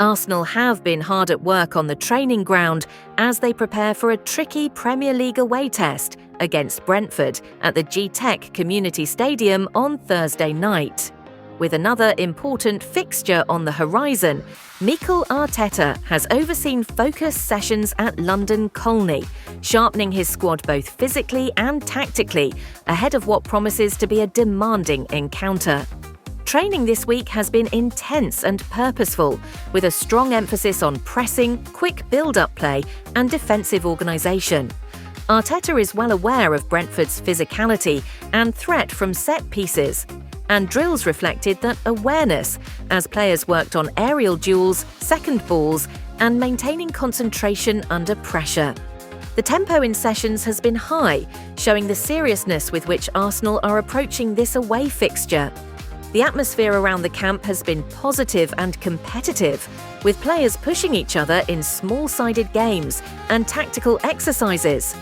Arsenal have been hard at work on the training ground as they prepare for a tricky Premier League away test against Brentford at the GYOKERES Community Stadium on Thursday night. With another important fixture on the horizon, Mikel Arteta has overseen focus sessions at London Colney, sharpening his squad both physically and tactically ahead of what promises to be a demanding encounter. Training this week has been intense and purposeful, with a strong emphasis on pressing, quick build-up play and defensive organisation. Arteta is well aware of Brentford's physicality and threat from set pieces, and drills reflected that awareness as players worked on aerial duels, second balls and maintaining concentration under pressure. The tempo in sessions has been high, showing the seriousness with which Arsenal are approaching this away fixture. The atmosphere around the camp has been positive and competitive, with players pushing each other in small-sided games and tactical exercises.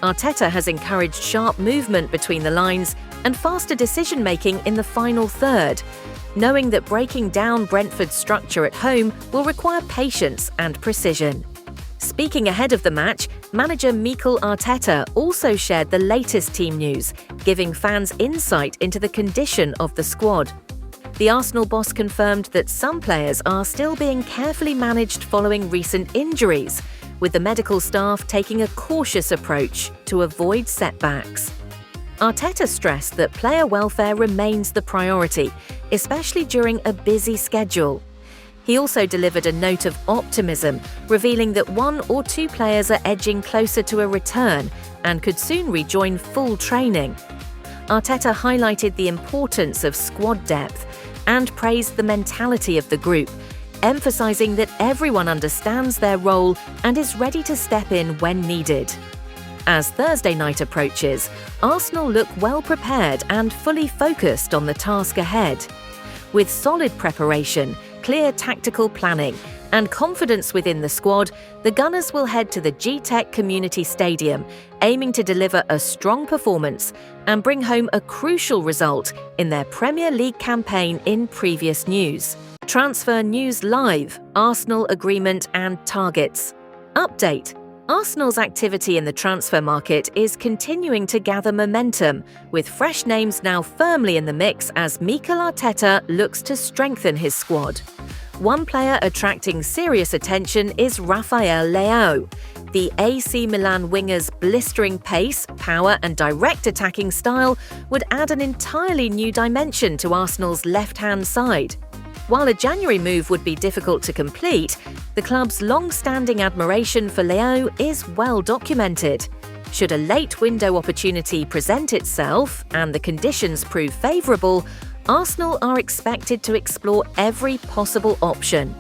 Arteta has encouraged sharp movement between the lines and faster decision-making in the final third, knowing that breaking down Brentford's structure at home will require patience and precision. Speaking ahead of the match, manager Mikel Arteta also shared the latest team news, giving fans insight into the condition of the squad. The Arsenal boss confirmed that some players are still being carefully managed following recent injuries, with the medical staff taking a cautious approach to avoid setbacks. Arteta stressed that player welfare remains the priority, especially during a busy schedule. He also delivered a note of optimism, revealing that one or two players are edging closer to a return and could soon rejoin full training. Arteta highlighted the importance of squad depth and praised the mentality of the group, emphasising that everyone understands their role and is ready to step in when needed. As Thursday night approaches, Arsenal look well prepared and fully focused on the task ahead. With solid preparation, clear tactical planning and confidence within the squad, the Gunners will head to the GYOKERES Community Stadium, aiming to deliver a strong performance and bring home a crucial result in their Premier League campaign in previous news. Transfer news live, Arsenal agreement and targets. Update: Arsenal's activity in the transfer market is continuing to gather momentum, with fresh names now firmly in the mix as Mikel Arteta looks to strengthen his squad. One player attracting serious attention is Rafael Leao. The AC Milan winger's blistering pace, power and direct attacking style would add an entirely new dimension to Arsenal's left-hand side. While a January move would be difficult to complete, the club's long-standing admiration for Leao is well documented. Should a late window opportunity present itself and the conditions prove favourable, Arsenal are expected to explore every possible option.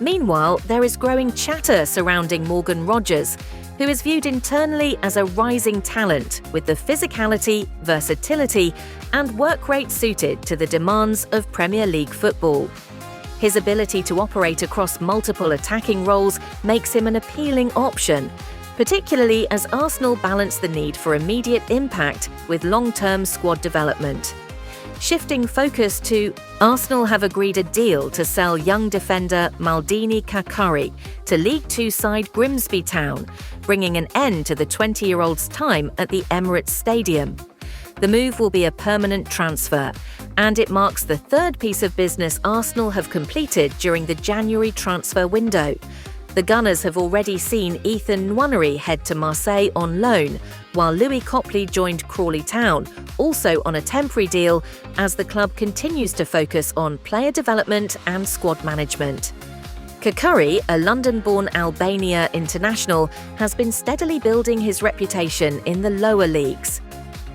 Meanwhile, there is growing chatter surrounding Morgan Rogers, who is viewed internally as a rising talent with the physicality, versatility and work rate suited to the demands of Premier League football. His ability to operate across multiple attacking roles makes him an appealing option, particularly as Arsenal balance the need for immediate impact with long-term squad development. Shifting focus to Arsenal have agreed a deal to sell young defender Maldini Kakari to League Two side Grimsby Town, bringing an end to the 20-year-old's time at the Emirates Stadium. The move will be a permanent transfer, and it marks the third piece of business Arsenal have completed during the January transfer window. The Gunners have already seen Ethan Nwaneri head to Marseille on loan, while Louis Copley joined Crawley Town, also on a temporary deal, as the club continues to focus on player development and squad management. Kakari, a London-born Albania international, has been steadily building his reputation in the lower leagues.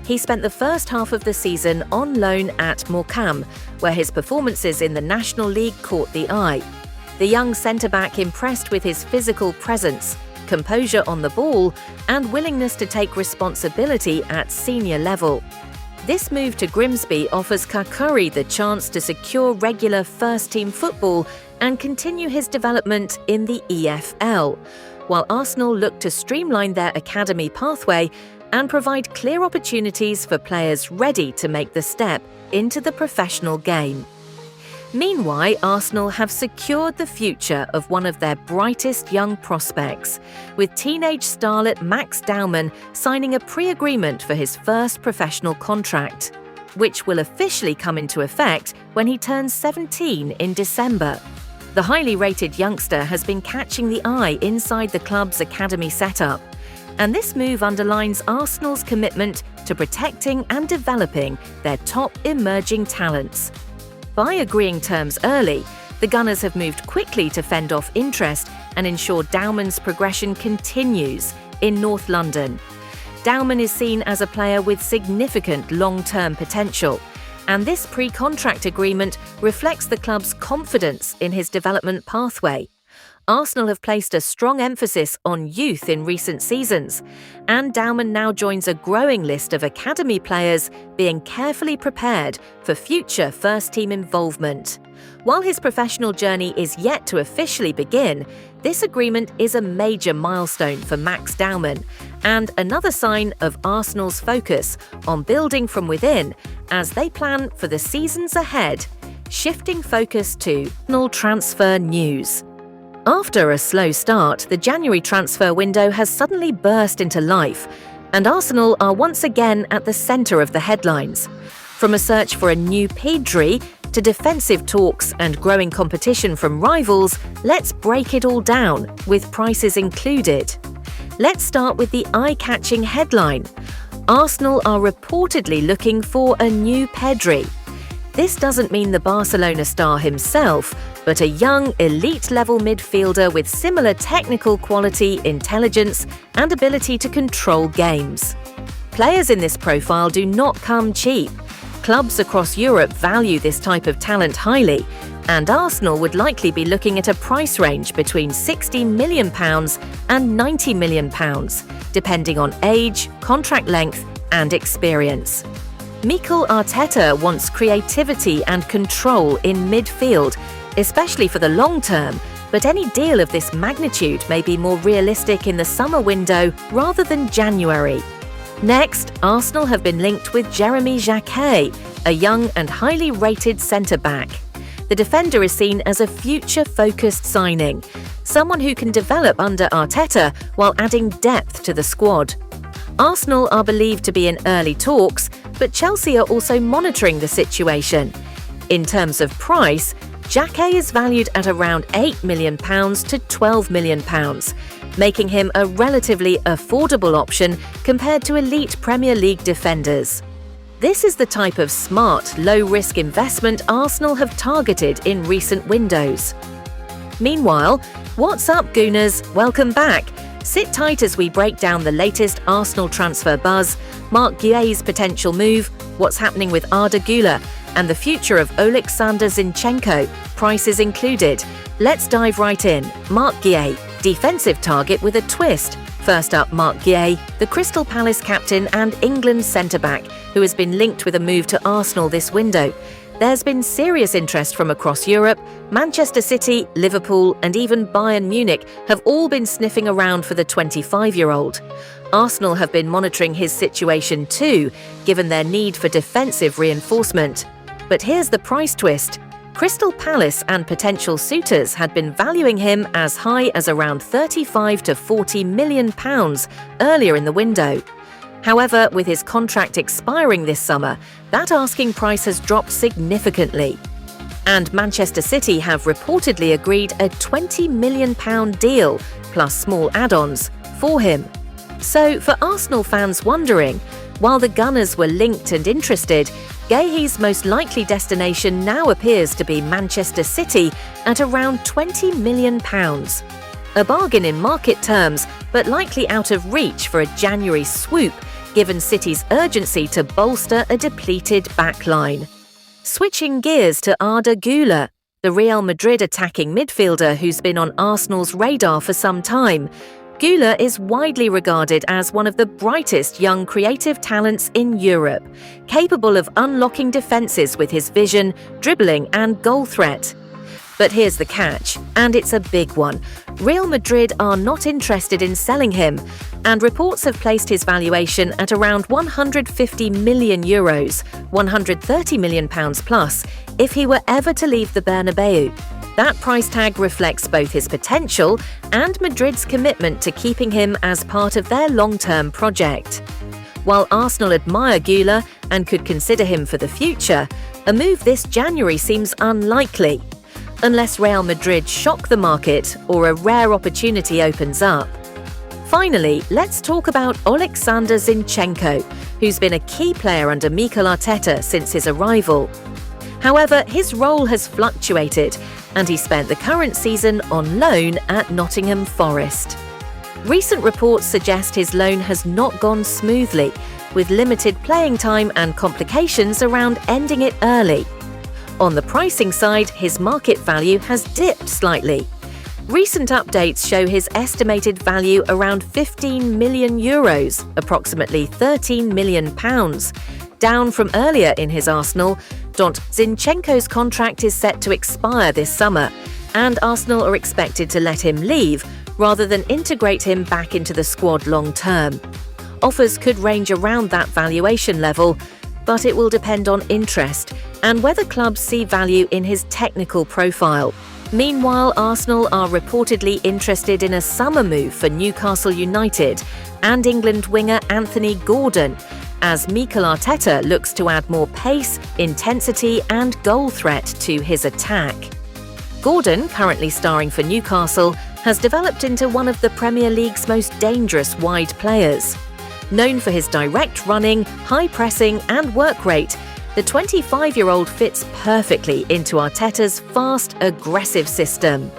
He spent the first half of the season on loan at Morecambe, where his performances in the National League caught the eye. The young centre-back impressed with his physical presence, composure on the ball, and willingness to take responsibility at senior level. This move to Grimsby offers Kakari the chance to secure regular first-team football and continue his development in the EPL, while Arsenal look to streamline their academy pathway and provide clear opportunities for players ready to make the step into the professional game. Meanwhile, Arsenal have secured the future of one of their brightest young prospects, with teenage starlet Max Dowman signing a pre-agreement for his first professional contract, which will officially come into effect when he turns 17 in December. The highly rated youngster has been catching the eye inside the club's academy setup, and this move underlines Arsenal's commitment to protecting and developing their top emerging talents. By agreeing terms early, the Gunners have moved quickly to fend off interest and ensure Dowman's progression continues in North London. Dowman is seen as a player with significant long-term potential, and this pre-contract agreement reflects the club's confidence in his development pathway. Arsenal have placed a strong emphasis on youth in recent seasons, and Dowman now joins a growing list of academy players being carefully prepared for future first-team involvement. While his professional journey is yet to officially begin, this agreement is a major milestone for Max Dowman and another sign of Arsenal's focus on building from within as they plan for the seasons ahead. Shifting focus to Arsenal transfer news. After a slow start, the January transfer window has suddenly burst into life, and Arsenal are once again at the centre of the headlines. From a search for a new Pedri to defensive talks and growing competition from rivals, let's break it all down, with prices included. Let's start with the eye-catching headline. Arsenal are reportedly looking for a new Pedri. This doesn't mean the Barcelona star himself, but a young, elite-level midfielder with similar technical quality, intelligence, and ability to control games. Players in this profile do not come cheap. Clubs across Europe value this type of talent highly, and Arsenal would likely be looking at a price range between £60 million and £90 million, depending on age, contract length, and experience. Mikel Arteta wants creativity and control in midfield, especially for the long term, but any deal of this magnitude may be more realistic in the summer window rather than January. Next, Arsenal have been linked with Jeremy Jacquet, a young and highly rated centre-back. The defender is seen as a future-focused signing, someone who can develop under Arteta while adding depth to the squad. Arsenal are believed to be in early talks, but Chelsea are also monitoring the situation. In terms of price, Jacquet is valued at around £8 million to £12 million, making him a relatively affordable option compared to elite Premier League defenders. This is the type of smart, low-risk investment Arsenal have targeted in recent windows. Meanwhile, what's up, Gooners? Welcome back. Sit tight as we break down the latest Arsenal transfer buzz, Marc Guéhi's potential move, what's happening with Arda Güler, and the future of Oleksandr Zinchenko, prices included. Let's dive right in. Marc Guéhi, defensive target with a twist. First up, Marc Guéhi, the Crystal Palace captain and England centre-back, who has been linked with a move to Arsenal this window. There's been serious interest from across Europe. Manchester City, Liverpool, and even Bayern Munich have all been sniffing around for the 25-year-old. Arsenal have been monitoring his situation too, given their need for defensive reinforcement. But here's the price twist. Crystal Palace and potential suitors had been valuing him as high as around £35 to £40 million earlier in the window. However, with his contract expiring this summer, that asking price has dropped significantly. And Manchester City have reportedly agreed a £20 million deal, plus small add-ons, for him. So, for Arsenal fans wondering, while the Gunners were linked and interested, Guéhi's most likely destination now appears to be Manchester City at around £20 million. A bargain in market terms, but likely out of reach for a January swoop, given City's urgency to bolster a depleted backline. Switching gears to Arda Güler, the Real Madrid attacking midfielder who's been on Arsenal's radar for some time. Güler is widely regarded as one of the brightest young creative talents in Europe, capable of unlocking defences with his vision, dribbling and goal threat. But here's the catch, and it's a big one. Real Madrid are not interested in selling him. and reports have placed his valuation at around €150 million, £130 million plus, if he were ever to leave the Bernabeu. That price tag reflects both his potential and Madrid's commitment to keeping him as part of their long-term project. While Arsenal admire Güler and could consider him for the future, a move this January seems unlikely, unless Real Madrid shock the market or a rare opportunity opens up. Finally, let's talk about Alexander Zinchenko, who's been a key player under Mikel Arteta since his arrival. However, his role has fluctuated, and he spent the current season on loan at Nottingham Forest. Recent reports suggest his loan has not gone smoothly, with limited playing time and complications around ending it early. On the pricing side, his market value has dipped slightly. Recent updates show his estimated value around €15 million, approximately £13 million, down from earlier in his Arsenal. Zinchenko's contract is set to expire this summer, and Arsenal are expected to let him leave rather than integrate him back into the squad long term. Offers could range around that valuation level, but it will depend on interest and whether clubs see value in his technical profile. Meanwhile, Arsenal are reportedly interested in a summer move for Newcastle United and England winger Anthony Gordon, as Mikel Arteta looks to add more pace, intensity and goal threat to his attack. Gordon, currently starring for Newcastle, has developed into one of the Premier League's most dangerous wide players. Known for his direct running, high pressing and work rate, the 25-year-old fits perfectly into Arteta's fast, aggressive system.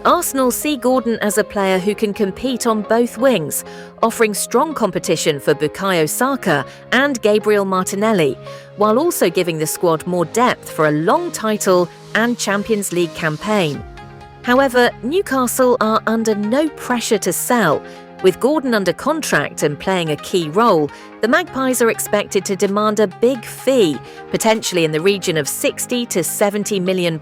Arsenal see Gordon as a player who can compete on both wings, offering strong competition for Bukayo Saka and Gabriel Martinelli, while also giving the squad more depth for a long title and Champions League campaign. However, Newcastle are under no pressure to sell. With Gordon under contract and playing a key role, the Magpies are expected to demand a big fee, potentially in the region of £60 to £70 million,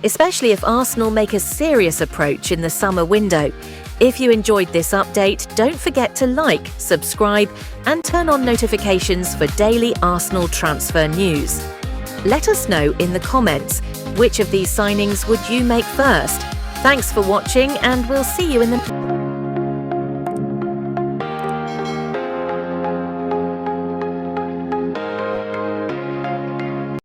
especially if Arsenal make a serious approach in the summer window. If you enjoyed this update, don't forget to like, subscribe, and turn on notifications for daily Arsenal transfer news. Let us know in the comments, which of these signings would you make first? Thanks for watching, and we'll see you in the